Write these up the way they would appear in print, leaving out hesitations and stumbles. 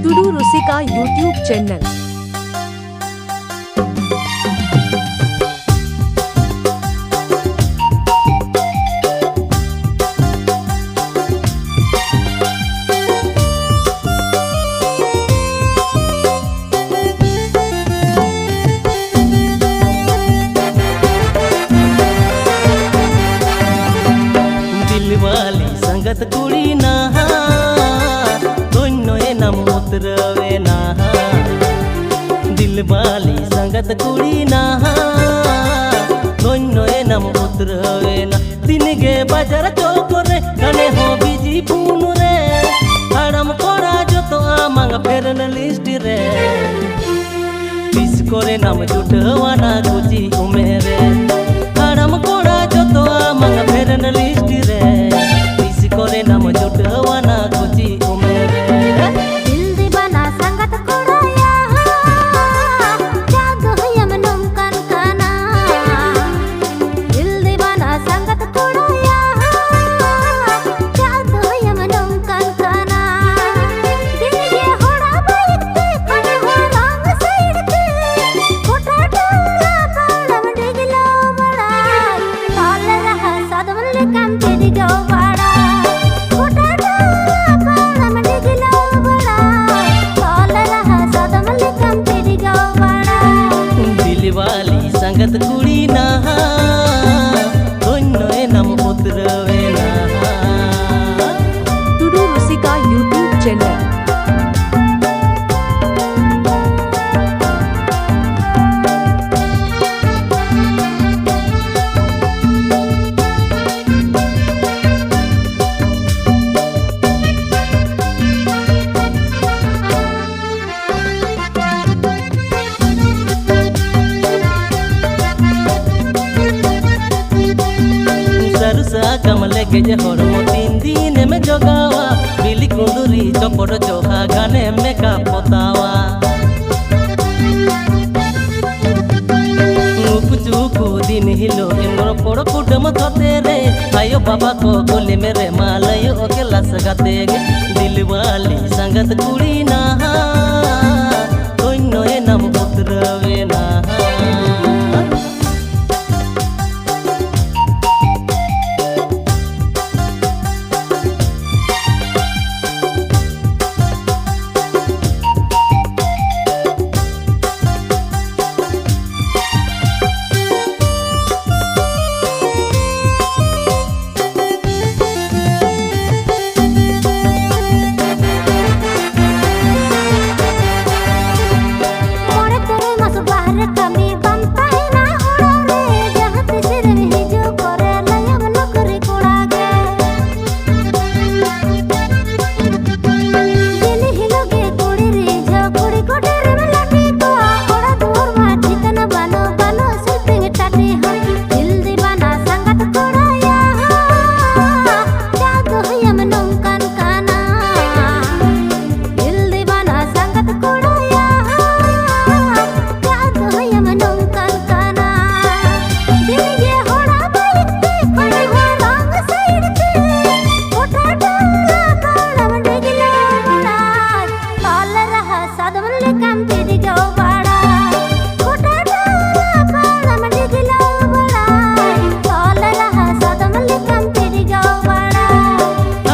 Tudu Rusika YouTube channel. दिलवाली संगत कुड़ी ना दोनों नाम उतरवे ना। दिलवाली संगत कुड़ी ना दोनों नाम उतरवे ना। दिन गे बाजार चौकरे गाने हो बिजी पून रे आराम कोरा जो तो आमांग फेरन लिस्ट रे पिस करे नाम जुटवाना कुची उमेरे आराम कोरा जो तो आमांग फेरन लिस्ट रे पिस करे नाम जुटवाना कुची उमेरे। दिल दीवाना संगत कोड़ाया जाग हम नमकन काना। दिल दीवाना संगत कोड़ाया जाग हम नमकन काना। दिल ये होड़ा बैठते खड़े हो रंग सड़ते कोटा टोला पालम डिगलो बड़ा ताल रहा सदमल काम तेरी गो बड़ा कोटा टोला पालम डिगलो बड़ा ताल रहा सदमल काम तेरी गो बड़ा। दिलवाली संगत कुड़ी ना दोनों नाम उतरवे ना। Tudu Rusika YouTube channel. सरुसा कमले के जे हरमो 3 दिन में जोगावा बिली कुंदुरी चपड़ चोहा गाने में का पोतावा। चुकू दिन हिलो इंद्र पड़ कुटम थते रे आयो बाबा को गोली मेरे मालयो के लस गाते गे। दिलवाली संगत कुड़ी ना दोनों नाम उतरवे ना। मोरे तेरे मस बाहर कमी बनता है ना उड़ा रे जहाँ ते सिर नहीं जो करे लयम नौकरी कोड़ा गे। दिल हिलोगे कुड़ी रे जो कुड़ी को डेरे में लाठी को ओड़ा दूर में ठिकाना बनो बनो सिपिंग टाटे हो। दिल दीवाना संगत कोड़ाया जाग हम नमकन काना। दिल दीवाना संगत कोड़ाया जाग हम नमकन काना। दिल ये होड़ा बैठते खड़े हो रंग सड़ते कोटा टोला पालम डिगलो बड़ा ताल रहा सदमल काम तेरी गो बड़ा कोटा टोला पालम डिगलो बड़ा ताल रहा सदमल काम तेरी गो बड़ा।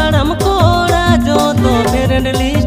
आराम कोरा जो तो फेरन लिस्ट